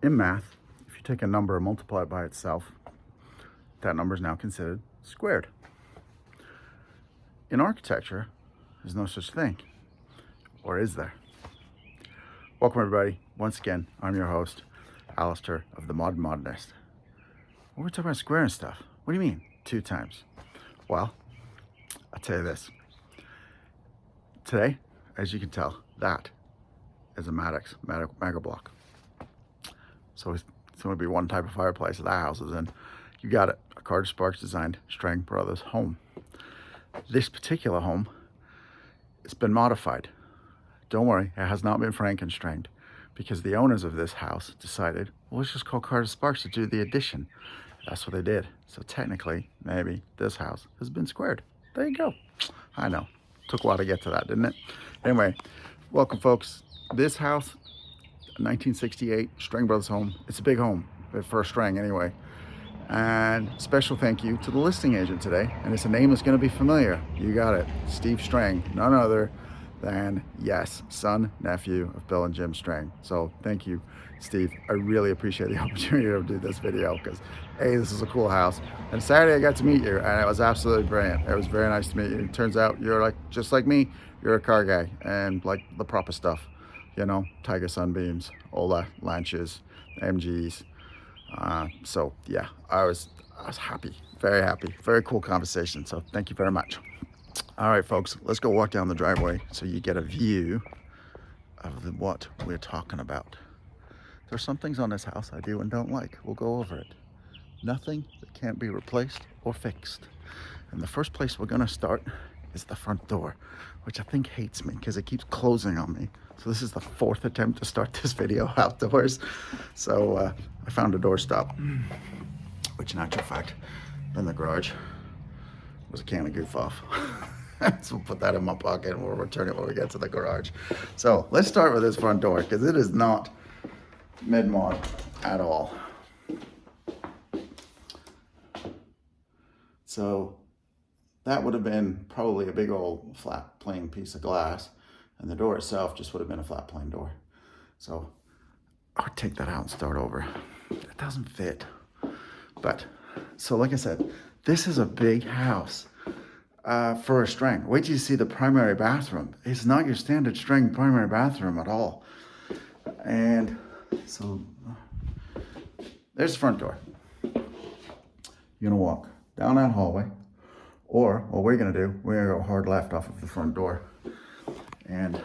In math, if you take a number and multiply it by itself, that number is now considered squared. In architecture, there's no such thing. Or is there? Welcome everybody. Once again, I'm your host, Alister of the Modern Modernist. We're talking about squaring stuff. What do you mean, 2 times? Well, I'll tell you this. Today, as you can tell, that is a Maddox mega block. So it's going to be one type of fireplace that house is in. You got it. A Carter Sparks designed Streng Brothers home. This particular home, it's been modified. Don't worry, it has not been Frankenstrained, because the owners of this house decided, well, let's just call Carter Sparks to do the addition. That's what they did. So technically, maybe this house has been squared. There you go. I know. Took a while to get to that, didn't it? Anyway, welcome folks. This house, 1968 Streng Brothers home. It's a big home for a Streng anyway. And special thank you to the listing agent today. And it's a name that's going to be familiar. You got it. Steve Streng, none other than, yes, son, nephew of Bill and Jim Streng. So thank you, Steve. I really appreciate the opportunity to do this video because, A, this is a cool house. And Saturday I got to meet you and it was absolutely brilliant. It was very nice to meet you. It turns out you're just like me, you're a car guy and like the proper stuff. You know, Tiger Sunbeams, Ola, Lanches, MGs. So yeah, I was happy, very happy, very cool conversation. So thank you very much. All right, folks, let's go walk down the driveway so you get a view of what we're talking about. There's some things on this house I do and don't like. We'll go over it. Nothing that can't be replaced or fixed. And the first place we're gonna start is the front door, which I think hates me because it keeps closing on me. So this is the 4th attempt to start this video outdoors. So I found a doorstop, which in actual fact, in the garage, was a can of goof off. So we'll put that in my pocket and we'll return it when we get to the garage. So let's start with this front door because it is not mid-mod at all. So that would have been probably a big old flat plain piece of glass, and the door itself just would have been a flat plain door. So I would take that out and start over. It doesn't fit. But so like I said, this is a big house for a Streng. Wait till you see the primary bathroom. It's not your standard Streng primary bathroom at all. And so there's the front door. You're gonna walk down that hallway, or what we're gonna do, we're gonna go hard left off of the front door. And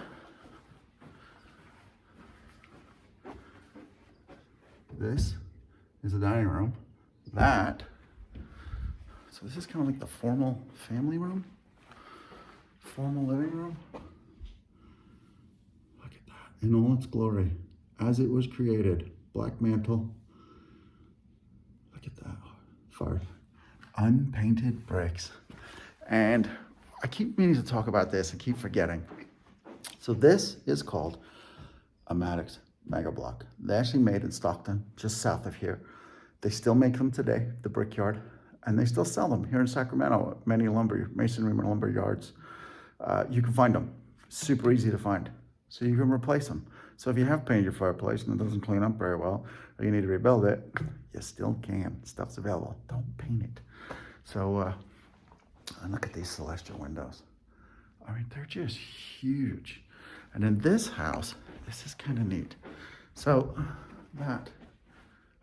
this is the dining room. So this is kind of like the formal family room, formal living room. Look at that in all its glory, as it was created. Black mantle. Look at that, far unpainted bricks. And I keep meaning to talk about this and keep forgetting. So this is called a Maddox mega block. They actually made in Stockton, just south of here. They still make them today, the Brickyard, and they still sell them here in Sacramento at many masonry and lumber yards. You can find them, super easy to find. So you can replace them. So if you have painted your fireplace and it doesn't clean up very well, or you need to rebuild it, you still can. Stuff's available. Don't paint it. So, and look at these celestial windows. I mean, they're just huge. And in this house, this is kind of neat. So that,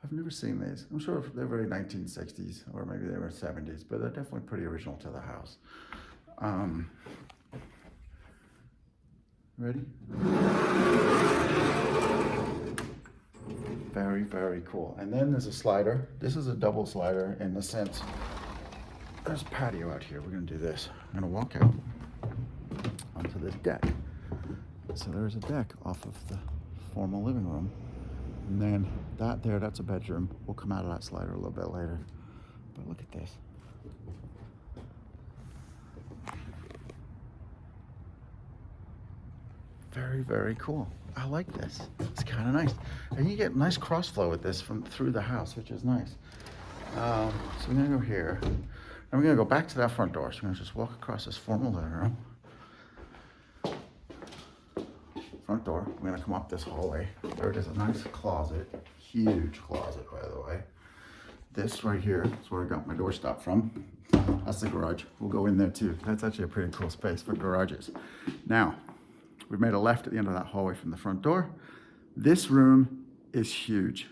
I've never seen these. I'm sure they're very 1960s or maybe they were 70s, but they're definitely pretty original to the house. Ready? Very, very cool. And then there's a slider. This is a double slider in the sense, there's patio out here. We're gonna do this. I'm gonna walk out onto this deck. So there's a deck off of the formal living room. And then that there, that's a bedroom. We'll come out of that slider a little bit later. But look at this. Very, very cool. I like this. It's kind of nice. And you get nice cross flow with this from through the house, which is nice. So I'm gonna go here. And we're gonna go back to that front door. So I'm gonna just walk across this formal living room. front door. We're gonna come up this hallway. There it is, a nice closet, huge closet, by the way. This right here is where I got my doorstop from. That's the garage. We'll go in there too. That's actually a pretty cool space for garages. Now, we've made a left at the end of that hallway from the front door. This room is huge.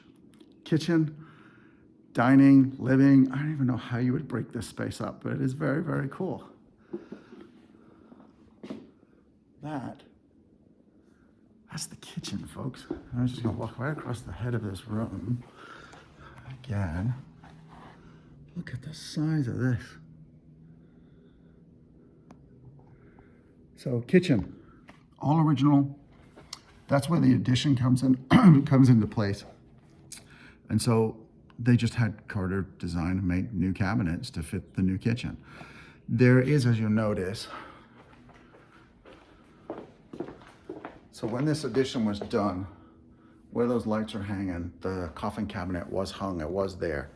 Kitchen, dining, living. I don't even know how you would break this space up, but it is very, very cool. That's the kitchen, folks. I'm just gonna walk right across the head of this room. Again, look at the size of this. So kitchen, all original. That's where the addition comes in, comes into place. And so they just had Carter design and make new cabinets to fit the new kitchen. There is, as you'll notice, so when this addition was done, where those lights are hanging, the coffin cabinet was hung, it was there,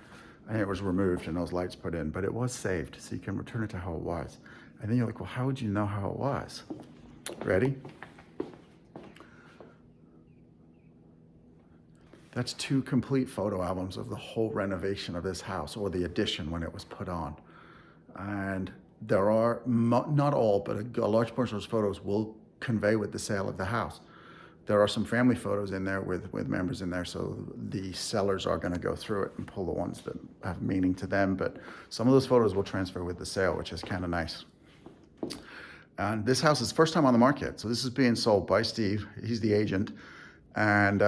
and it was removed and those lights put in, but it was saved, so you can return it to how it was. And then you're like, well, how would you know how it was? Ready? That's 2 complete photo albums of the whole renovation of this house, or the addition when it was put on. And there are, not all, but a large portion of those photos will convey with the sale of the house. There are some family photos in there with members in there, so the sellers are gonna go through it and pull the ones that have meaning to them, but some of those photos will transfer with the sale, which is kind of nice. And this house is first time on the market, so this is being sold by Steve, he's the agent, and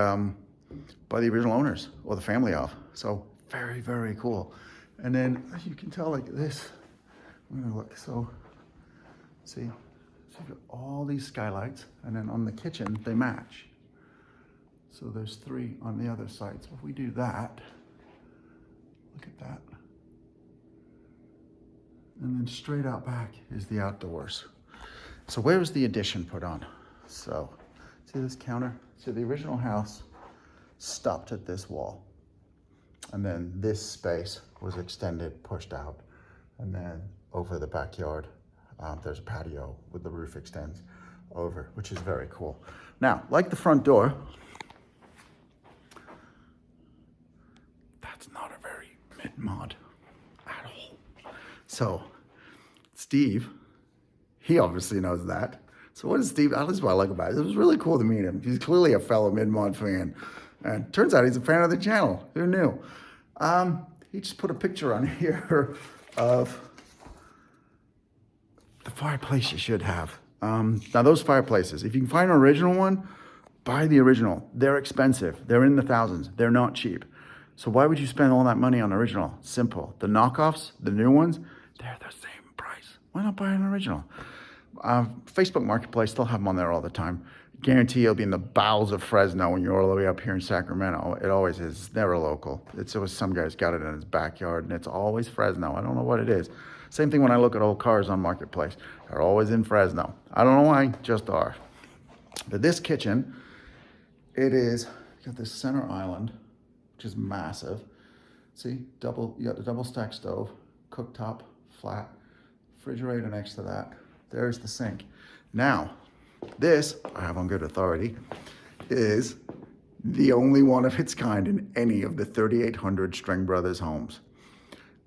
by the original owners, or the family of. So very, very cool. And then you can tell like this, I'm gonna look, so see, so you've got all these skylights, and then on the kitchen, they match. So there's 3 on the other side. So if we do that, look at that. And then straight out back is the outdoors. So where was the addition put on? So see this counter? So the original house stopped at this wall. And then this space was extended, pushed out. And then over the backyard, there's a patio with the roof extends over, which is very cool. Now, like the front door, that's not a very mid-mod at all. So Steve, he obviously knows that. So what is Steve, this is what I like about it. It was really cool to meet him. He's clearly a fellow mid-mod fan. And turns out he's a fan of the channel. Who knew? He just put a picture on here of the fireplace you should have. Now those fireplaces, if you can find an original one, buy the original. They're expensive. They're in the thousands. They're not cheap. So why would you spend all that money on original? Simple. The knockoffs, the new ones, they're the same price. Why not buy an original? Facebook Marketplace, they'll have them on there all the time. Guarantee you'll be in the bowels of Fresno when you're all the way up here in Sacramento. It always is. It's never local. It's always some guy's got it in his backyard, and it's always Fresno. I don't know what it is. Same thing when I look at old cars on Marketplace. They're always in Fresno. I don't know why, just are. But this kitchen, it is, you got this center island, which is massive. See, you got the double stack stove, cooktop, flat, refrigerator next to that. There's the sink. Now, this, I have on good authority, is the only one of its kind in any of the 3,800 Streng Brothers homes.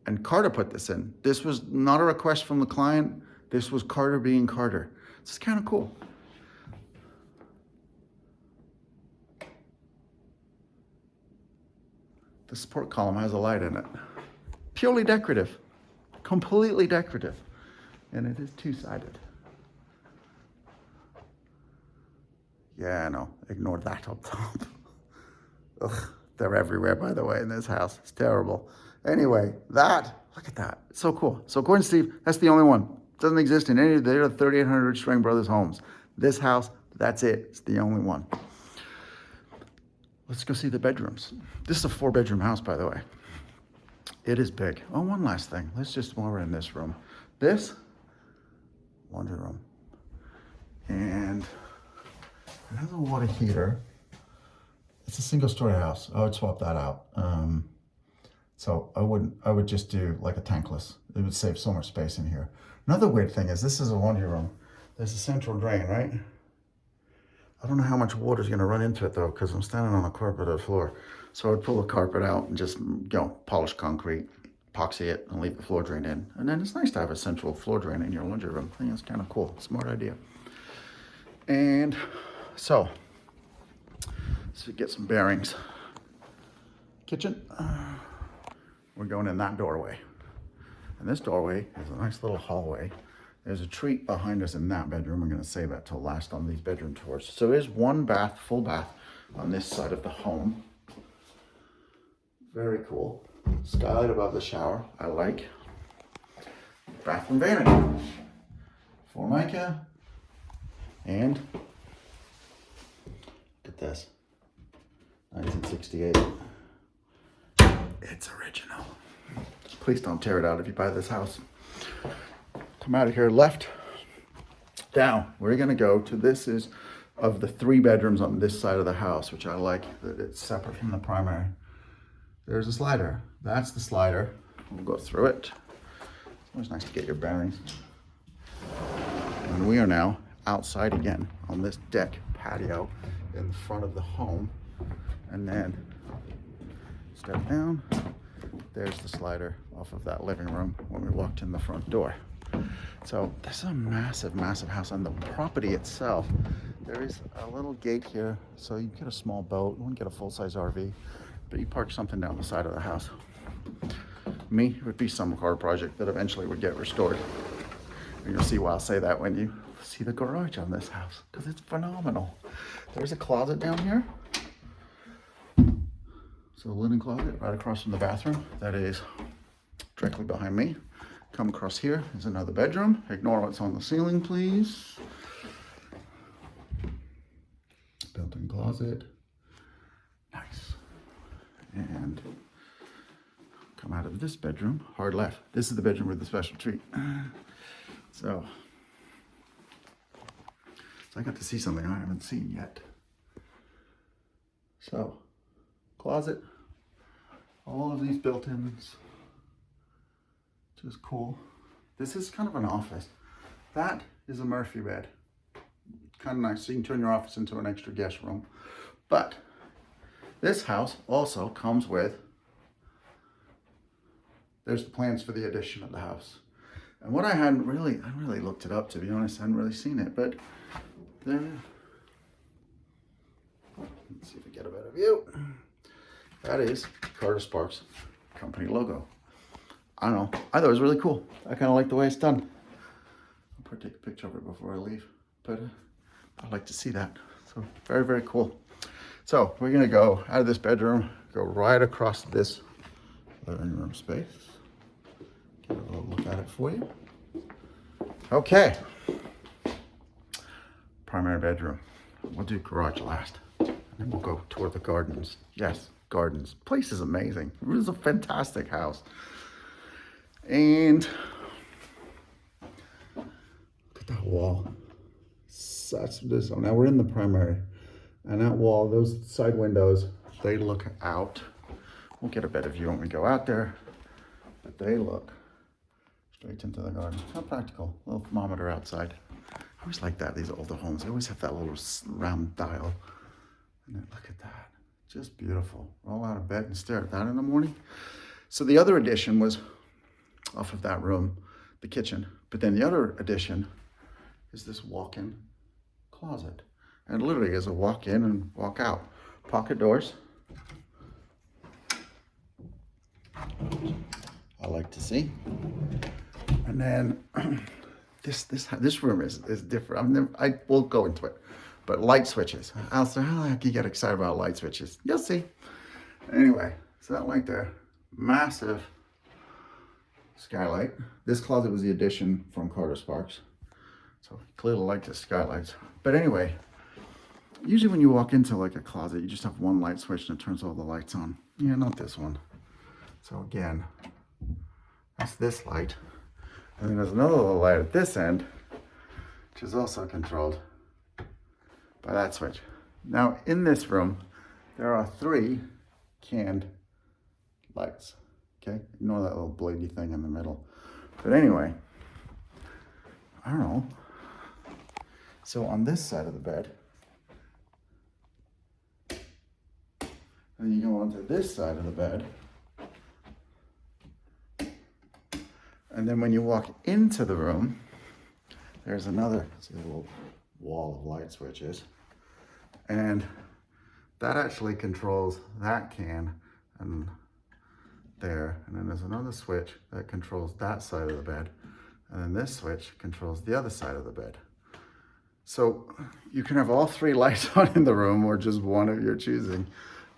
And Carter put this in. This was not a request from the client. This was Carter being Carter. This is kind of cool. The support column has a light in it. Purely decorative, completely decorative. And it is 2-sided. Yeah, no, ignore that up top. Ugh, they're everywhere, by the way, in this house. It's terrible. Anyway, look at that. It's so cool. So according to Steve, that's the only one. Doesn't exist in any of the other 3,800 Streng Brothers homes. This house, that's it. It's the only one. Let's go see the bedrooms. This is a 4-bedroom house, by the way. It is big. Oh, one last thing. While we're in this room. This, laundry room. And it has a water heater. It's a single-story house. I would swap that out. So I would just do like a tankless. It would save so much space in here. Another weird thing is this is a laundry room. There's a central drain, right? I don't know how much water is going to run into it though, because I'm standing on a carpeted floor. So I'd pull the carpet out and just, polish concrete, epoxy it, and leave the floor drain in. And then it's nice to have a central floor drain in your laundry room. I think it's kind of cool. Smart idea. And so, let's get some bearings. Kitchen. We're going in that doorway. And this doorway is a nice little hallway. There's a treat behind us in that bedroom. I'm going to save that till last on these bedroom tours. So there's one bath, full bath, on this side of the home. Very cool. Skylight above the shower, I like. Bathroom vanity. Formica. And look at this. 1968. It's original. Please don't tear it out if you buy this house. Come out of here left. Down. We're going to go to, this is of the 3 bedrooms on this side of the house, which I like that it's separate from the primary. There's a slider. That's the slider. We'll go through it. It's always nice to get your bearings. And we are now outside again on this deck patio in front of the home. And then step down. There's the slider off of that living room when we walked in the front door. So this is a massive, massive house. On the property itself, there is a little gate here. So you get a small boat. You wouldn't get a full-size RV, but you park something down the side of the house. Me, it would be some car project that eventually would get restored. And you'll see why I'll say that when you see the garage on this house, because it's phenomenal. There's a closet down here. So a linen closet right across from the bathroom. That is directly behind me. Come across here is another bedroom. Ignore what's on the ceiling, please. Built-in closet. Nice. And come out of this bedroom, hard left. This is the bedroom with the special treat. So I got to see something I haven't seen yet. So, closet, all of these built-ins, just cool. This is kind of an office. That is a Murphy bed. Kind of nice, so you can turn your office into an extra guest room. But this house also comes with, there's the plans for the addition of the house. And what I really looked it up, to be honest. I hadn't really seen it, but there, let's see if we get a better view. That is Carter Sparks company logo. I don't know, I thought it was really cool. I kind of like the way it's done. I'll probably take a picture of it before I leave, but I'd like to see that. So very, very cool. So we're gonna go out of this bedroom, go right across this living room space. Get a little look at it for you. Okay. Primary bedroom. We'll do garage last. And then we'll go toward the gardens. Yes, gardens. Place is amazing. It is a fantastic house. And look at that wall. Such this. Now we're in the primary. And that wall, those side windows, they look out. We'll get a better view when we go out there. But they look straight into the garden. How practical. A little thermometer outside. I always like that, these older homes. They always have that little round dial. And then look at that. Just beautiful. Roll out of bed and stare at that in the morning. So the other addition was off of that room, the kitchen. But then the other addition is this walk-in closet. And it literally is a walk in and walk out. Pocket doors. I like to see. And then this room is different. I won't go into it, but light switches. Alister, how the heck do you get excited about light switches? You'll see. Anyway, so that light there, massive skylight. This closet was the addition from Carter Sparks. So clearly like the skylights. But anyway, usually when you walk into like a closet, you just have one light switch and it turns all the lights on. Yeah, not this one. So again, that's this light. And then there's another little light at this end, which is also controlled by that switch. Now in this room, there are 3 canned lights. Okay, ignore that little bladey thing in the middle. But anyway, I don't know. So on this side of the bed, And you go onto this side of the bed. And then when you walk into the room, there's another, see a little wall of light switches. And that actually controls that can and there. And then there's another switch that controls that side of the bed. And then this switch controls the other side of the bed. So you can have all three lights on in the room or just one of your choosing.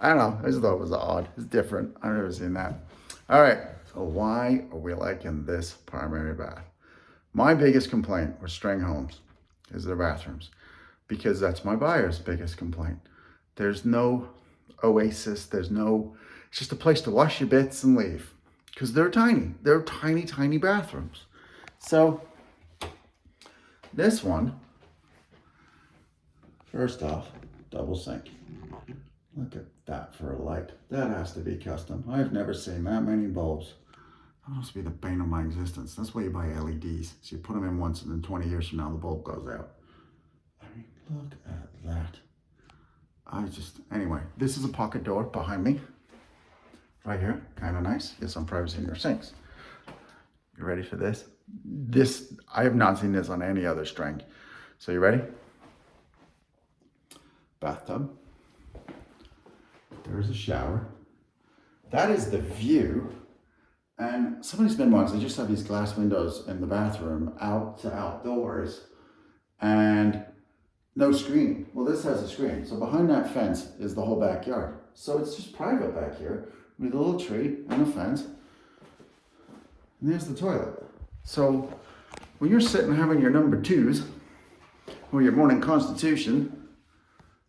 I don't know, I just thought it was odd. It's different, I've never seen that. All right, so why are we liking this primary bath? My biggest complaint with Streng homes is their bathrooms, because that's my buyer's biggest complaint. There's no oasis, it's just a place to wash your bits and leave, because they're tiny, tiny bathrooms. So this one, first off, double sink. Look at that for a light. That has to be custom. I've never seen that many bulbs. That must be the bane of my existence. That's why you buy LEDs. So you put them in once and then 20 years from now the bulb goes out. I mean, look at that. Anyway, this is a pocket door behind me. Right here, kind of nice. Get some privacy in your sinks. You ready for this? I have not seen this on any other Streng. So you ready? Bathtub. There's a shower. That is the view. And somebody's been once, they just have these glass windows in the bathroom out to outdoors and no screen. Well, this has a screen. So behind that fence is the whole backyard. So it's just private back here with a little tree and a fence. And there's the toilet. So when you're sitting having your number twos or your morning constitution,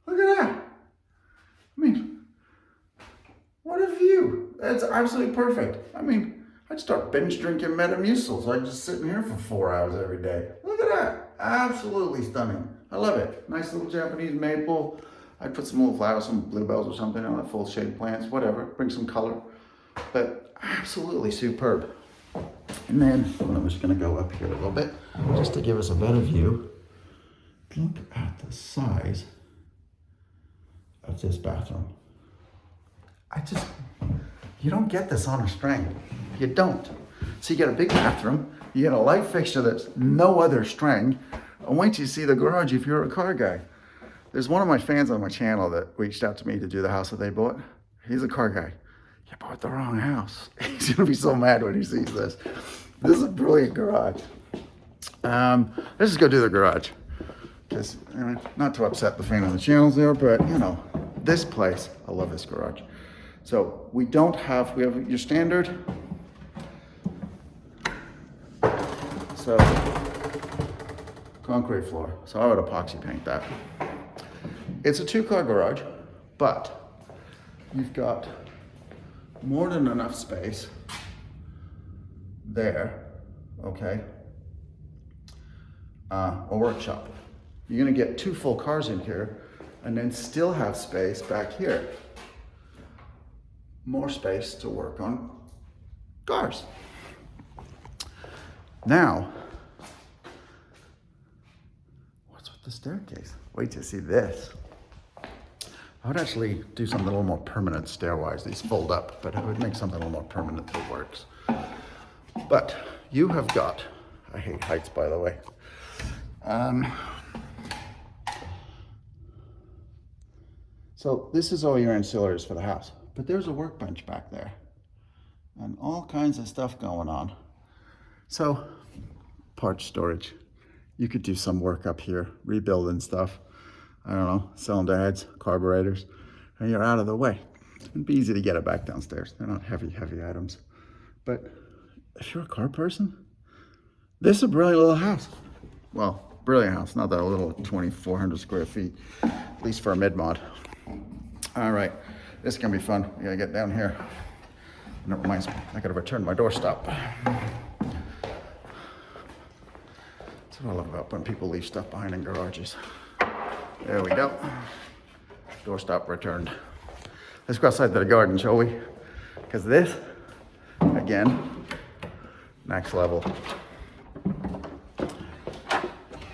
look at that. I mean, what a view. That's absolutely perfect. I mean, I'd start binge drinking Metamucil, so I'd just sit in here for 4 hours every day. Look at that. Absolutely stunning. I love it. Nice little Japanese maple. I'd put some little flowers, some bluebells or something on it, full shade plants, whatever. Bring some color. But absolutely superb. And then I'm just going to go up here a little bit just to give us a better view. Look at the size of this bathroom. You don't get this on a Streng. You don't. So you get a big bathroom, you get a light fixture that's no other Streng, and wait till you see the garage if you're a car guy. There's one of my fans on my channel that reached out to me to do the house that they bought. He's a car guy. You bought the wrong house. He's gonna be so mad when he sees this. This is a brilliant garage. Let's just go do the garage. Because, not to upset the fan on the channels there, but this place, I love this garage. So we have your standard. So concrete floor. So I would epoxy paint that. It's a 2-car garage, but you've got more than enough space there, okay? A workshop. You're gonna get 2 full cars in here and then still have space back here. More space to work on cars. Now, what's with the staircase? Wait to see this. I would actually do something a little more permanent stairwise. These fold up, but I would make something a little more permanent that works. But you have got, I hate heights by the way. So this is all your ancillaries for the house, but there's a workbench back there and all kinds of stuff going on. So parts storage, you could do some work up here, rebuilding stuff. I don't know, selling dads, carburetors, and you're out of the way. It'd be easy to get it back downstairs. They're not heavy items. But if you're a car person, this is a brilliant little house. Well, brilliant house, not that little 2,400 square feet, at least for a mid-mod. All right, this is gonna be fun. We gotta get down here. And it reminds me, I gotta return my doorstop. That's what I love about when people leave stuff behind in garages. There we go. Doorstop returned. Let's go outside to the garden, shall we? Because this, again, next level.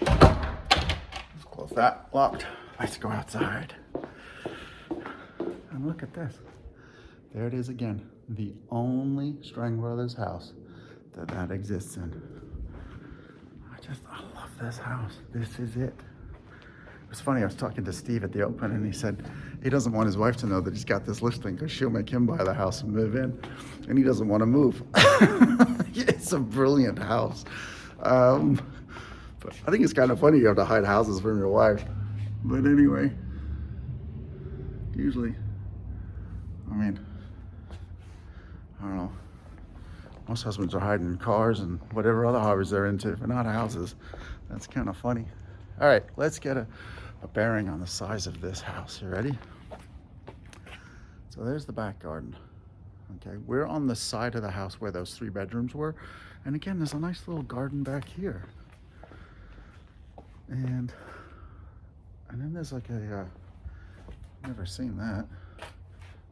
Let's close that, locked. Let's go outside. And look at this. There it is again. The only Streng Brothers house that exists in. I love this house. This is it. It was funny, I was talking to Steve at the open and he said he doesn't want his wife to know that he's got this listing because she'll make him buy the house and move in. And he doesn't want to move. It's a brilliant house. But I think it's kind of funny you have to hide houses from your wife. But anyway, usually, I mean, I don't know. Most husbands are hiding cars and whatever other hobbies they're into, but not houses. That's kind of funny. All right, let's get a bearing on the size of this house. You ready? So there's the back garden. Okay, we're on the side of the house where those 3 bedrooms were. And again, there's a nice little garden back here. And then there's like a, never seen that,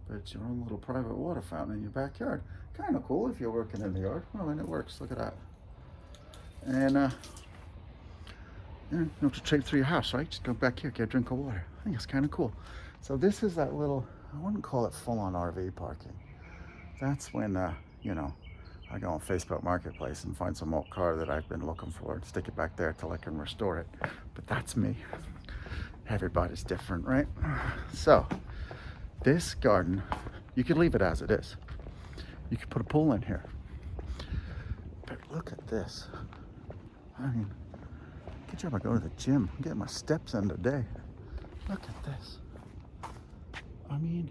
but it's your own little private water fountain in your backyard. Kind of cool if you're working in the yard. Well, and it works, look at that. And you know, to trade through your house, right? Just go back here, get a drink of water. I think it's kind of cool. So this is that little, I wouldn't call it full-on RV parking. That's when, you know, I go on Facebook Marketplace and find some old car that I've been looking for and stick it back there till I can restore it. But that's me. Everybody's different, right? So this garden, you could leave it as it is. You could put a pool in here. But look at this. I mean, good job I go to the gym. I'm getting my steps in today. Look at this. I mean,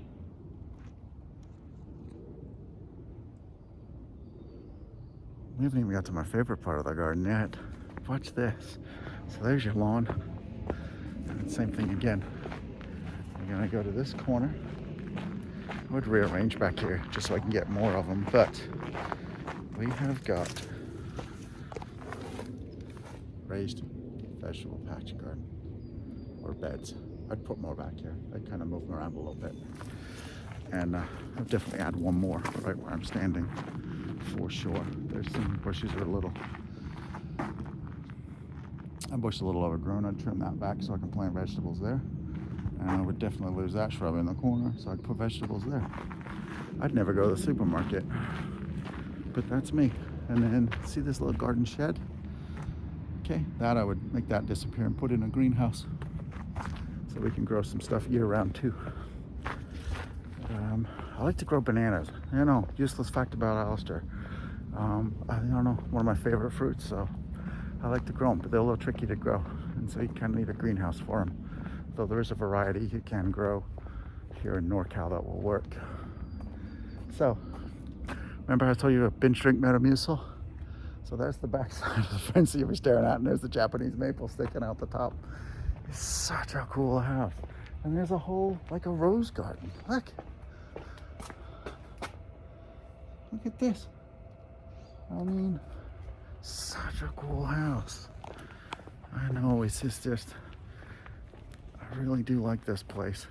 we haven't even got to my favorite part of the garden yet. Watch this. So there's your lawn. And same thing again. You're gonna go to this corner. I would rearrange back here just so I can get more of them, but we have got raised vegetable patch garden, or beds. I'd put more back here. I'd kind of move them around a little bit. And I'll definitely add one more right where I'm standing for sure. There's some bushes that are that bush is a little overgrown. I'd trim that back so I can plant vegetables there. And I would definitely lose that shrub in the corner, so I'd put vegetables there. I'd never go to the supermarket, but that's me. And then see this little garden shed? Okay, that I would make that disappear and put in a greenhouse so we can grow some stuff year round too. I like to grow bananas. You know, useless fact about Alister. I don't know, one of my favorite fruits, so I like to grow them, but they're a little tricky to grow. And so you kind of need a greenhouse for them. Though there is a variety you can grow here in NorCal that will work. So, remember I told you a binge drink Metamucil? So there's the back side of the fence you'll be staring at, and there's the Japanese maple sticking out the top. It's such a cool house. And there's a whole, like a rose garden. Look. Look at this. I mean, such a cool house. I know, it's just, I really do like this place.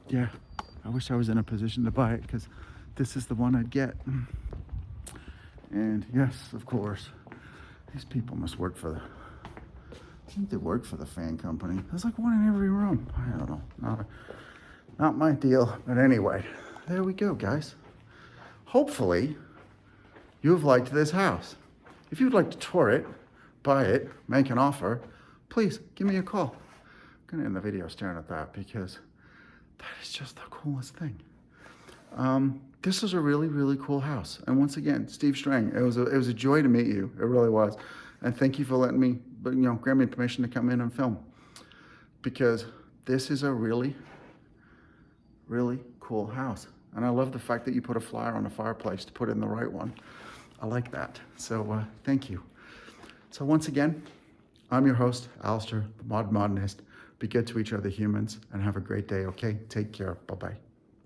Yeah, I wish I was in a position to buy it because this is the one I'd get. And yes, of course, these people must work for I think they work for the fan company. There's like one in every room. I don't know, not my deal. But anyway, there we go, guys. Hopefully, you've liked this house. If you'd like to tour it, buy it, make an offer, please give me a call. I'm gonna end the video staring at that because that is just the coolest thing. This is a really, really cool house. And once again, Steve Streng, it was a joy to meet you. It really was. And thank you for letting me, grant me permission to come in and film. Because this is a really, really cool house. And I love the fact that you put a flyer on the fireplace to put in the right one. I like that. So thank you. So once again, I'm your host, Alister, the Modernist. Be good to each other, humans, and have a great day, okay? Take care. Bye-bye.